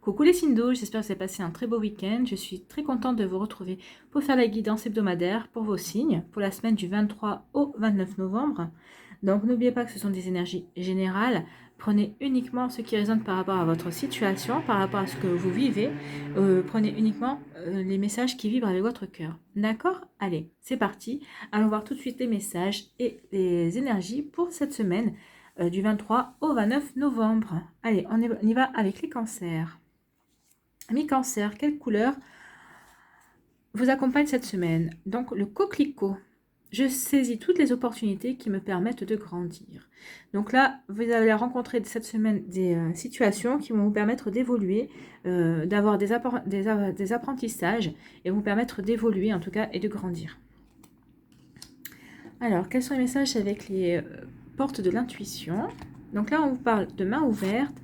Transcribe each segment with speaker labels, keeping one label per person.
Speaker 1: Coucou les signes d'eau, j'espère que vous avez passé un très beau week-end. Je suis très contente de vous retrouver pour faire la guidance hebdomadaire pour vos signes pour la semaine du 23 au 29 novembre. Donc n'oubliez pas que ce sont des énergies générales. Prenez uniquement ce qui résonne par rapport à votre situation, par rapport à ce que vous vivez. Prenez uniquement les messages qui vibrent avec votre cœur. D'accord? Allez, c'est parti. Allons voir tout de suite les messages et les énergies pour cette semaine du 23 au 29 novembre. Allez, on y va avec les cancers. Amis cancer, quelle couleur vous accompagne cette semaine? Donc le coquelicot. Je saisis toutes les opportunités qui me permettent de grandir. Donc là, vous allez rencontrer cette semaine des situations qui vont vous permettre d'évoluer, d'avoir des apprentissages et vous permettre d'évoluer en tout cas et de grandir. Alors, quels sont les messages avec les portes de l'intuition? Donc là, on vous parle de main ouverte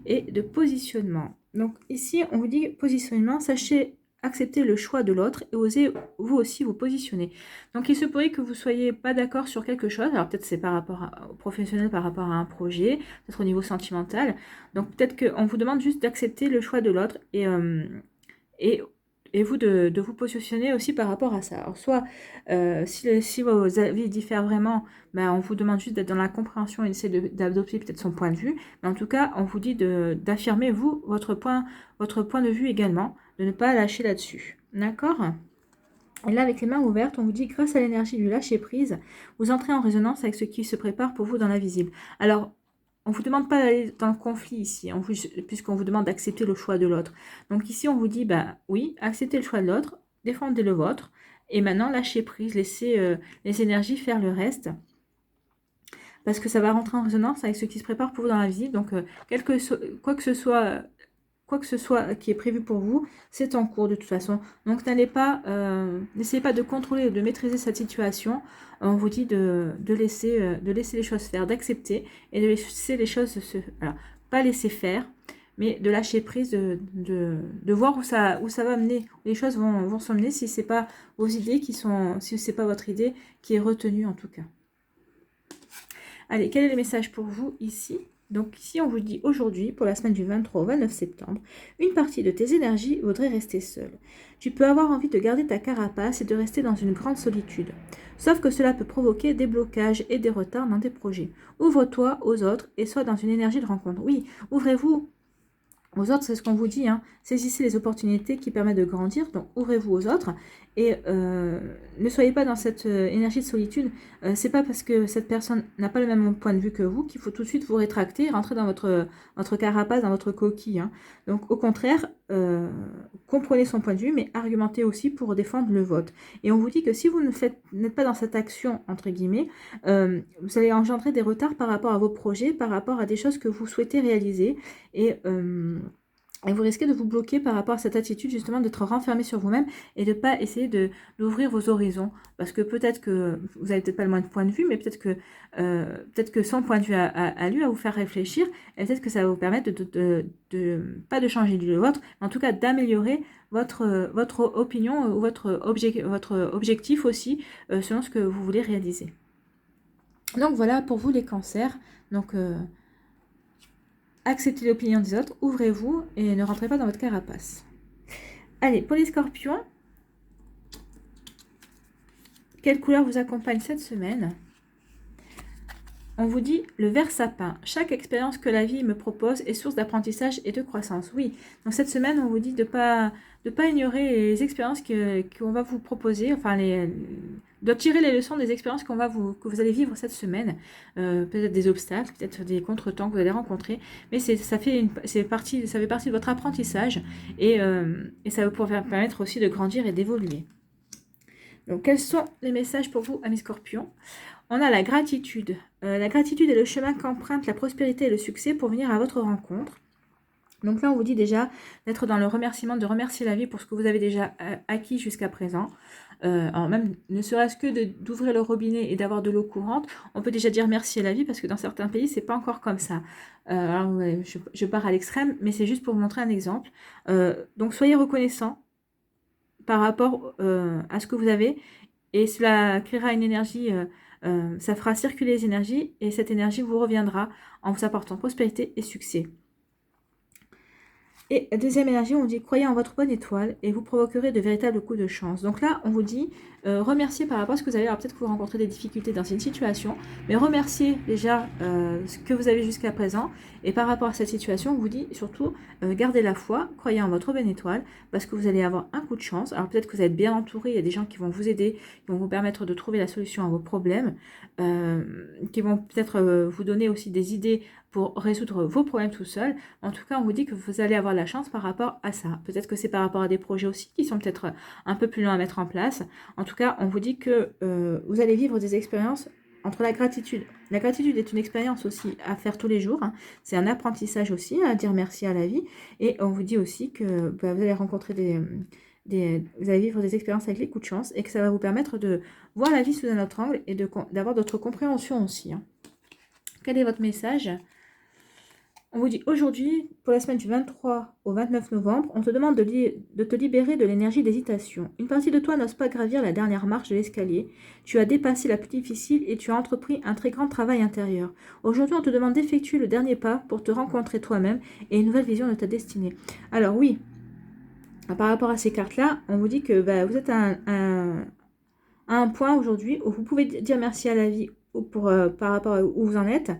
Speaker 1: et de positionnement. Donc ici, on vous dit positionnement, sachez accepter le choix de l'autre et osez vous aussi vous positionner. Donc il se pourrait que vous ne soyez pas d'accord sur quelque chose, alors peut-être c'est par rapport au professionnel, par rapport à un projet, peut-être au niveau sentimental. Donc peut-être qu'on vous demande juste d'accepter le choix de l'autre et vous de vous positionner aussi par rapport à ça. Alors soit si vos avis diffèrent vraiment, ben, on vous demande juste d'être dans la compréhension et d'essayer d'adopter peut-être son point de vue. Mais en tout cas, on vous dit d'affirmer vous, votre point de vue également, de ne pas lâcher là-dessus. D'accord? Et là, avec les mains ouvertes, on vous dit, grâce à l'énergie du lâcher-prise, vous entrez en résonance avec ce qui se prépare pour vous dans l'invisible. Alors, on ne vous demande pas d'aller dans le conflit ici, puisqu'on vous demande d'accepter le choix de l'autre. Donc ici, on vous dit, bah oui, acceptez le choix de l'autre, défendez le vôtre, et maintenant, lâchez prise, laissez les énergies faire le reste, parce que ça va rentrer en résonance avec ce qui se prépare pour vous dans l'invisible. Donc, quoi que ce soit qui est prévu pour vous, c'est en cours de toute façon. Donc n'essayez pas de contrôler ou de maîtriser cette situation. On vous dit de laisser les choses faire, d'accepter et de laisser les choses alors, pas laisser faire, mais de lâcher prise, de voir où ça va mener, où les choses vont s'emmener si c'est pas vos idées si c'est pas votre idée qui est retenue en tout cas. Allez, quel est le message pour vous ici? Donc ici, on vous dit aujourd'hui, pour la semaine du 23 au 29 septembre, une partie de tes énergies voudrait rester seule. Tu peux avoir envie de garder ta carapace et de rester dans une grande solitude. Sauf que cela peut provoquer des blocages et des retards dans tes projets. Ouvre-toi aux autres et sois dans une énergie de rencontre. Oui, ouvrez-vous aux autres, c'est ce qu'on vous dit, hein. Saisissez les opportunités qui permettent de grandir, donc ouvrez-vous aux autres et ne soyez pas dans cette énergie de solitude. C'est pas parce que cette personne n'a pas le même point de vue que vous qu'il faut tout de suite vous rétracter, rentrer dans votre carapace, dans votre coquille, hein. Donc au contraire, comprenez son point de vue, mais argumentez aussi pour défendre le vôtre. Et on vous dit que si vous n'êtes pas dans cette action, entre guillemets, vous allez engendrer des retards par rapport à vos projets, par rapport à des choses que vous souhaitez réaliser. Et vous risquez de vous bloquer par rapport à cette attitude justement d'être renfermé sur vous-même et de ne pas essayer d'ouvrir vos horizons. Parce que peut-être que vous n'avez peut-être pas le même point de vue, mais peut-être que son point de vue à lui va vous faire réfléchir et peut-être que ça va vous permettre pas de changer le vôtre, mais en tout cas d'améliorer votre opinion ou votre objectif aussi selon ce que vous voulez réaliser. Donc voilà pour vous les cancers. Donc acceptez l'opinion des autres, ouvrez-vous et ne rentrez pas dans votre carapace. Allez, pour les scorpions, quelle couleur vous accompagne cette semaine? On vous dit le vert sapin. Chaque expérience que la vie me propose est source d'apprentissage et de croissance. Oui, donc cette semaine, on vous dit de pas ignorer les expériences qu'on va vous proposer, enfin de tirer les leçons des expériences que vous allez vivre cette semaine. Peut-être des obstacles, peut-être des contretemps que vous allez rencontrer, mais ça fait partie de votre apprentissage et ça va pouvoir permettre aussi de grandir et d'évoluer. Donc, quels sont les messages pour vous, amis scorpions? On a la gratitude. La gratitude est le chemin qu'emprunte la prospérité et le succès pour venir à votre rencontre. Donc là, on vous dit déjà d'être dans le remerciement, de remercier la vie pour ce que vous avez déjà acquis jusqu'à présent. Alors même, ne serait-ce que d'ouvrir le robinet et d'avoir de l'eau courante, on peut déjà dire merci à la vie parce que dans certains pays, c'est pas encore comme ça. Alors, je pars à l'extrême, mais c'est juste pour vous montrer un exemple. Donc, soyez reconnaissants par rapport à ce que vous avez et cela créera une énergie, ça fera circuler les énergies et cette énergie vous reviendra en vous apportant prospérité et succès. Et deuxième énergie, on dit croyez en votre bonne étoile et vous provoquerez de véritables coups de chance. Donc là, on vous dit remerciez par rapport à ce que vous avez. Alors peut-être que vous rencontrez des difficultés dans une situation, mais remerciez déjà ce que vous avez jusqu'à présent. Et par rapport à cette situation, on vous dit surtout gardez la foi, croyez en votre bonne étoile, parce que vous allez avoir un coup de chance. Alors peut-être que vous êtes bien entouré, il y a des gens qui vont vous aider, qui vont vous permettre de trouver la solution à vos problèmes, qui vont peut-être vous donner aussi des idées pour résoudre vos problèmes tout seul. En tout cas, on vous dit que vous allez avoir la chance par rapport à ça. Peut-être que c'est par rapport à des projets aussi qui sont peut-être un peu plus longs à mettre en place. En tout cas, on vous dit que vous allez vivre des expériences entre la gratitude. La gratitude est une expérience aussi à faire tous les jours. Hein. C'est un apprentissage aussi, à dire merci à la vie. Et on vous dit aussi que vous allez rencontrer vous allez vivre des expériences avec les coups de chance et que ça va vous permettre de voir la vie sous un autre angle et d'avoir d'autres compréhensions aussi. Hein. Quel est votre message ? On vous dit aujourd'hui, pour la semaine du 23 au 29 novembre, on te demande de te libérer de l'énergie d'hésitation. Une partie de toi n'ose pas gravir la dernière marche de l'escalier. Tu as dépassé la plus difficile et tu as entrepris un très grand travail intérieur. Aujourd'hui, on te demande d'effectuer le dernier pas pour te rencontrer toi-même et une nouvelle vision de ta destinée. Alors oui, par rapport à ces cartes-là, on vous dit que vous êtes à un point aujourd'hui où vous pouvez dire merci à la vie par rapport à où vous en êtes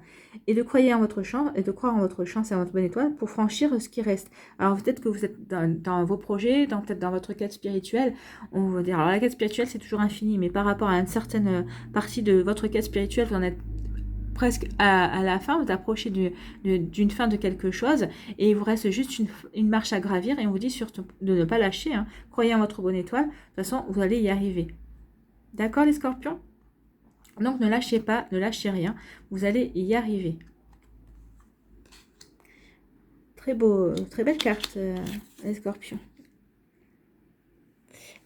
Speaker 1: et de croire en votre chance et en votre bonne étoile pour franchir ce qui reste. Alors peut-être que vous êtes dans vos projets, peut-être dans votre quête spirituelle, on va dire. Alors la quête spirituelle c'est toujours infini, mais par rapport à une certaine partie de votre quête spirituelle, vous en êtes presque à la fin, vous approchez d'une fin de quelque chose et il vous reste juste une marche à gravir et on vous dit surtout de ne pas lâcher. Hein. Croyez en votre bonne étoile, de toute façon vous allez y arriver. D'accord les scorpions? Donc ne lâchez pas, ne lâchez rien, vous allez y arriver. Très beau, très belle carte, les scorpions.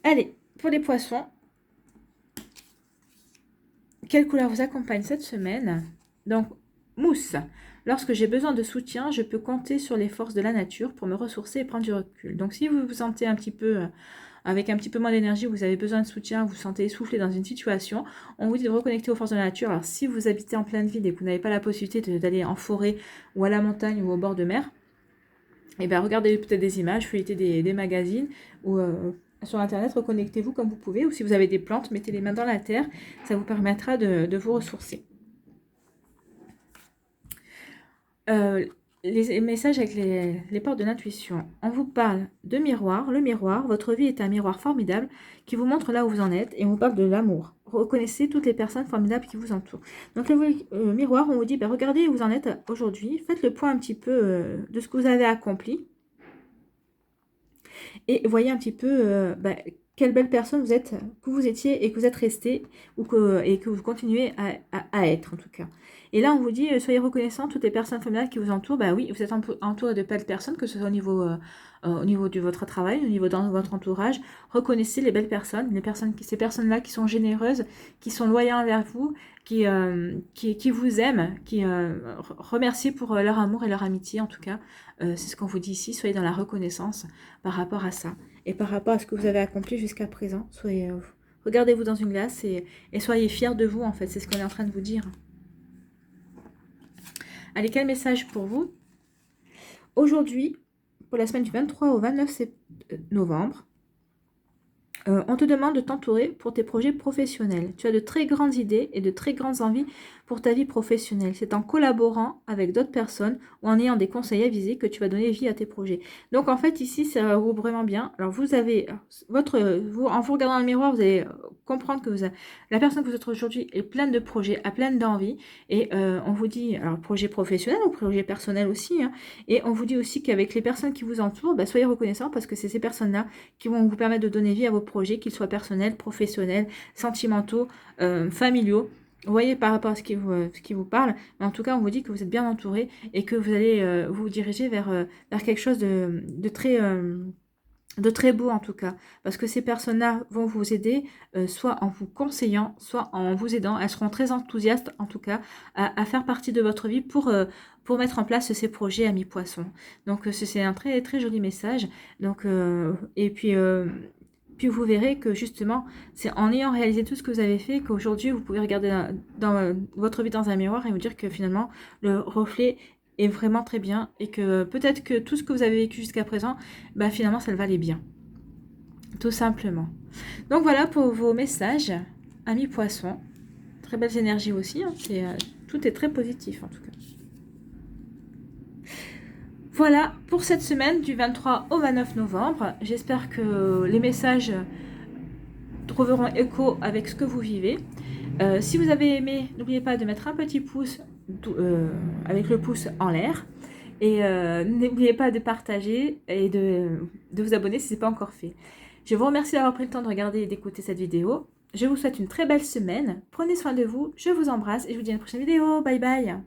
Speaker 1: Allez, pour les poissons, quelle couleur vous accompagne cette semaine? Donc, mousse. Lorsque j'ai besoin de soutien, je peux compter sur les forces de la nature pour me ressourcer et prendre du recul. Donc, si vous vous sentez un petit peu... avec un petit peu moins d'énergie, vous avez besoin de soutien, vous vous sentez essoufflé dans une situation, on vous dit de reconnecter aux forces de la nature. Alors si vous habitez en pleine ville et que vous n'avez pas la possibilité d'aller en forêt ou à la montagne ou au bord de mer, eh bien regardez peut-être des images, feuilletez des magazines ou sur internet, reconnectez-vous comme vous pouvez. Ou si vous avez des plantes, mettez les mains dans la terre, ça vous permettra de vous ressourcer. Les messages avec les portes de l'intuition. On vous parle de miroir. Le miroir, votre vie est un miroir formidable qui vous montre là où vous en êtes et on vous parle de l'amour. Reconnaissez toutes les personnes formidables qui vous entourent. Donc le miroir, on vous dit, regardez où vous en êtes aujourd'hui. Faites le point un petit peu de ce que vous avez accompli. Et voyez un petit peu quelle belle personne vous êtes, que vous étiez et que vous êtes resté et que vous continuez à être en tout cas. Et là, on vous dit, soyez reconnaissants, toutes les personnes féminines qui vous entourent. Bah oui, vous êtes entouré de belles personnes, que ce soit au niveau de votre travail, au niveau de votre entourage. Reconnaissez les belles personnes, ces personnes-là qui sont généreuses, qui sont loyales envers vous, qui vous aiment, qui remerciez pour leur amour et leur amitié en tout cas. C'est ce qu'on vous dit ici, soyez dans la reconnaissance par rapport à ça. Et par rapport à ce que vous avez accompli jusqu'à présent, regardez-vous dans une glace et soyez fiers de vous en fait, c'est ce qu'on est en train de vous dire. Allez, quel message pour vous? Aujourd'hui, pour la semaine du 23 au 29 novembre, on te demande de t'entourer pour tes projets professionnels. Tu as de très grandes idées et de très grandes envies pour ta vie professionnelle. C'est en collaborant avec d'autres personnes ou en ayant des conseils avisés que tu vas donner vie à tes projets. Donc en fait ici ça regroupe vraiment bien. Alors vous avez en vous regardant dans le miroir, vous allez comprendre que la personne que vous êtes aujourd'hui est pleine de projets, a pleine d'envies. Et on vous dit, alors projet professionnel ou projet personnel aussi. Hein, et on vous dit aussi qu'avec les personnes qui vous entourent, soyez reconnaissants parce que c'est ces personnes-là qui vont vous permettre de donner vie à vos projets, qu'ils soient personnels, professionnels, sentimentaux, familiaux. Vous voyez par rapport à ce qui vous parle, mais en tout cas on vous dit que vous êtes bien entouré et que vous allez vous diriger vers quelque chose de très beau en tout cas, parce que ces personnes-là vont vous aider, soit en vous conseillant, soit en vous aidant. Elles seront très enthousiastes en tout cas à faire partie de votre vie pour mettre en place ces projets amis poissons. Donc c'est un très très joli message. Donc et puis vous verrez que justement, c'est en ayant réalisé tout ce que vous avez fait qu'aujourd'hui, vous pouvez regarder dans votre vie dans un miroir et vous dire que finalement, le reflet est vraiment très bien et que peut-être que tout ce que vous avez vécu jusqu'à présent, bah, finalement, ça le valait bien. Tout simplement. Donc voilà pour vos messages, amis poissons. Très belles énergies aussi, hein. Tout est très positif en tout cas. Voilà pour cette semaine du 23 au 29 novembre. J'espère que les messages trouveront écho avec ce que vous vivez. Si vous avez aimé, n'oubliez pas de mettre un petit pouce avec le pouce en l'air. Et n'oubliez pas de partager et de vous abonner si ce n'est pas encore fait. Je vous remercie d'avoir pris le temps de regarder et d'écouter cette vidéo. Je vous souhaite une très belle semaine. Prenez soin de vous. Je vous embrasse et je vous dis à une prochaine vidéo. Bye bye.